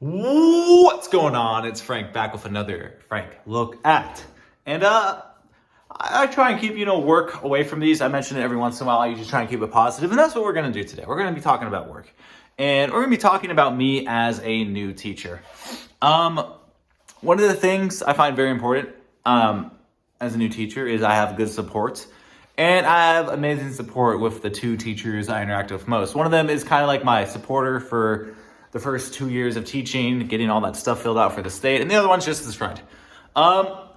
What's going on? It's Frank back with another Frank Look At. And I try and keep, work away from these. I mention it every once in a while. I usually try and keep it positive, and that's what we're going to do today. We're going to be talking about work. And we're going to be talking about me as a new teacher. One of the things I find very important as a new teacher is I have good support. And I have amazing support with the two teachers I interact with most. One of them is kind of like my supporter for the first 2 years of teaching, getting all that stuff filled out for the state. And the other one's just his friend. And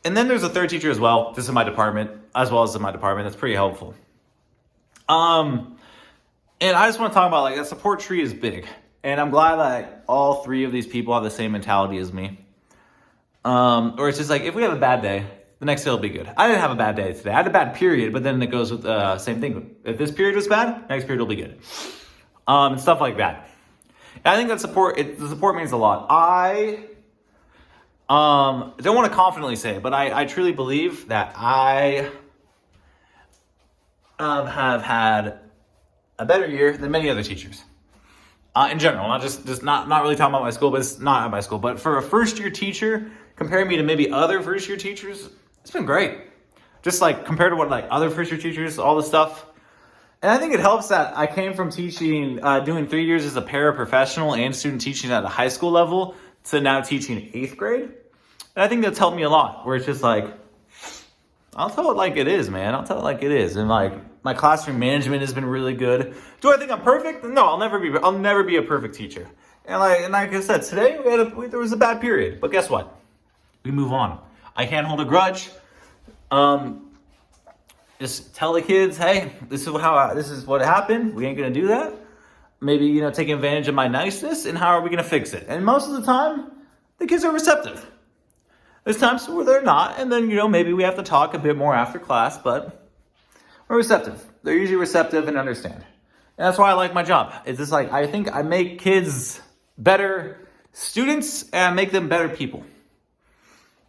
then there's a third teacher as well, just in my department, as well as in my department. That's pretty helpful. And I just want to talk about, that support tree is big. And I'm glad that all three of these people have the same mentality as me. Or it's just like, if we have a bad day, the next day will be good. I didn't have a bad day today. I had a bad period, but then it goes with the same thing. If this period was bad, next period will be good. And stuff like that. And I think that the support means a lot. I don't want to confidently say it, but I truly believe that I have had a better year than many other teachers. In general, not just not really talking about my school, but it's not at my school. But for a first-year teacher, comparing me to maybe other first-year teachers, it's been great. Just compared to what other first-year teachers, all this stuff. And I think it helps that I came from teaching, doing 3 years as a paraprofessional and student teaching at a high school level to now teaching 8th grade. And I think that's helped me a lot, where it's just I'll tell it like it is, man. I'll tell it like it is. And my classroom management has been really good. Do I think I'm perfect? No, I'll never be a perfect teacher. And like I said, today there was a bad period, but guess what? We move on. I can't hold a grudge. Just tell the kids, hey, this is what happened. We ain't gonna do that. Maybe, taking advantage of my niceness, and how are we gonna fix it? And most of the time, the kids are receptive. There's times where they're not, and then, maybe we have to talk a bit more after class, but we're receptive. They're usually receptive and understand. And that's why I like my job. It's just I think I make kids better students, and I make them better people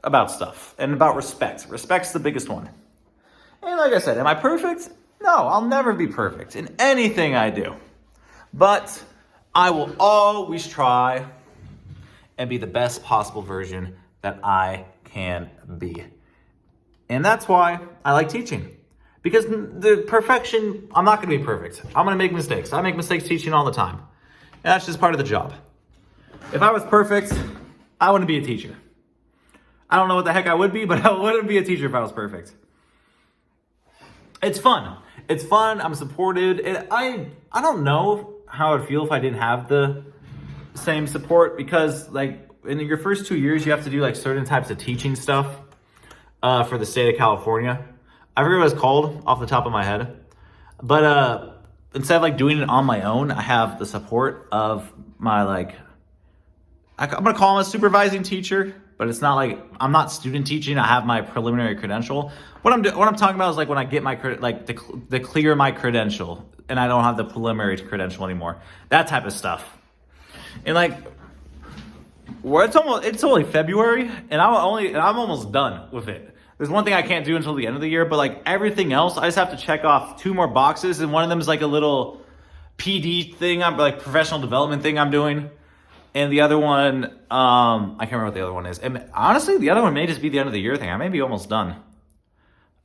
about stuff and about respect. Respect's the biggest one. And like I said, am I perfect? No, I'll never be perfect in anything I do. But I will always try and be the best possible version that I can be. And that's why I like teaching. Because the perfection, I'm not going to be perfect. I'm going to make mistakes. I make mistakes teaching all the time. And that's just part of the job. If I was perfect, I wouldn't be a teacher. I don't know what the heck I would be, but I wouldn't be a teacher if I was perfect. It's fun. It's fun. I'm supported. And I don't know how I'd feel if I didn't have the same support, because in your first 2 years, you have to do certain types of teaching stuff for the state of California. I forget what it's called off the top of my head. But instead of doing it on my own, I have the support of my I'm going to call him a supervising teacher. But it's not I'm not student teaching. I have my preliminary credential. What I'm talking about is when I get my to clear my credential, and I don't have the preliminary credential anymore. That type of stuff. And it's only February, and I'm almost done with it. There's one thing I can't do until the end of the year, but everything else, I just have to check off 2 more boxes, and one of them is a little PD thing. I'm professional development thing I'm doing. And the other one, I can't remember what the other one is. And honestly, the other one may just be the end of the year thing. I may be almost done.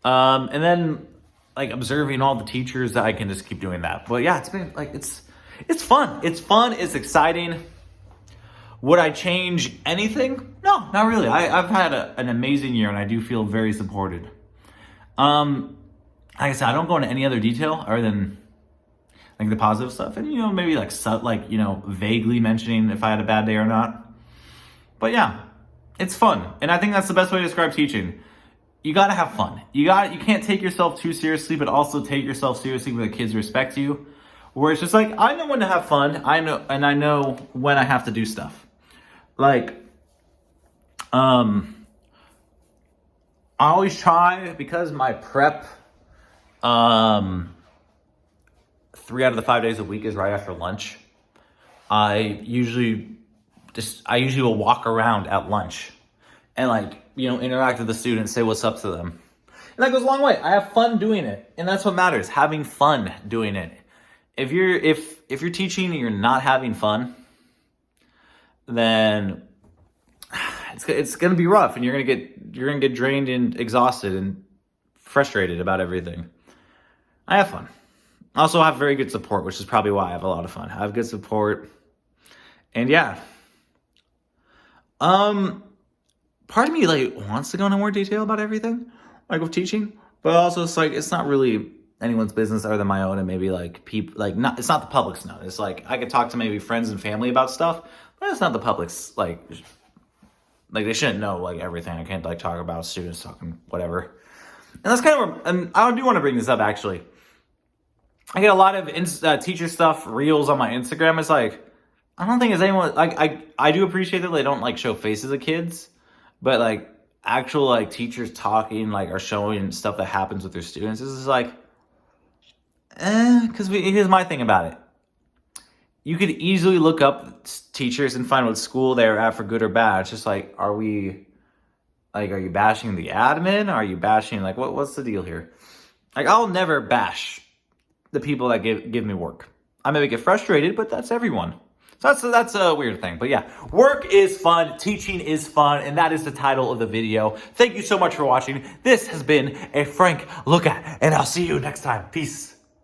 And then, observing all the teachers, I can just keep doing that. But yeah, it's been, it's fun. It's fun. It's exciting. Would I change anything? No, not really. I've had an amazing year, and I do feel very supported. Like I said, I don't go into any other detail other than the positive stuff, and maybe vaguely mentioning if I had a bad day or not. But yeah, it's fun, and I think that's the best way to describe teaching. You gotta have fun. You can't take yourself too seriously, but also take yourself seriously where the kids respect you. Where it's just I know when to have fun. I know when I have to do stuff. I always try, because my prep, 3 out of the 5 days a week is right after lunch. I usually will walk around at lunch and interact with the students, say what's up to them. And that goes a long way. I have fun doing it. And that's what matters, having fun doing it. If you're teaching and you're not having fun, then it's gonna be rough, and you're gonna get drained and exhausted and frustrated about everything. I have fun. I also have very good support, which is probably why I have a lot of fun. I have good support, and yeah. Part of me like wants to go into more detail about everything, like with teaching, but also it's like it's not really anyone's business other than my own, and maybe like people like not it's not the public's know. It's like I could talk to maybe friends and family about stuff, but it's not the public's like they shouldn't know like everything. I can't like talk about students talking whatever. And that's kind of and I do want to bring this up actually. I get a lot of teacher stuff reels on my Instagram. It's like I don't think it's anyone like I do appreciate that they don't like show faces of kids, but like actual like teachers talking like or showing stuff that happens with their students. This is like, because here's my thing about it. You could easily look up teachers and find what school they're at for good or bad. It's just like, are you bashing the admin? Are you bashing like what's the deal here? Like I'll never bash the people that give me work. I may get frustrated, but that's everyone. So that's a weird thing. But yeah, work is fun, teaching is fun, and that is the title of the video. Thank you so much for watching. This has been a Frank Look At, and I'll see you next time. Peace.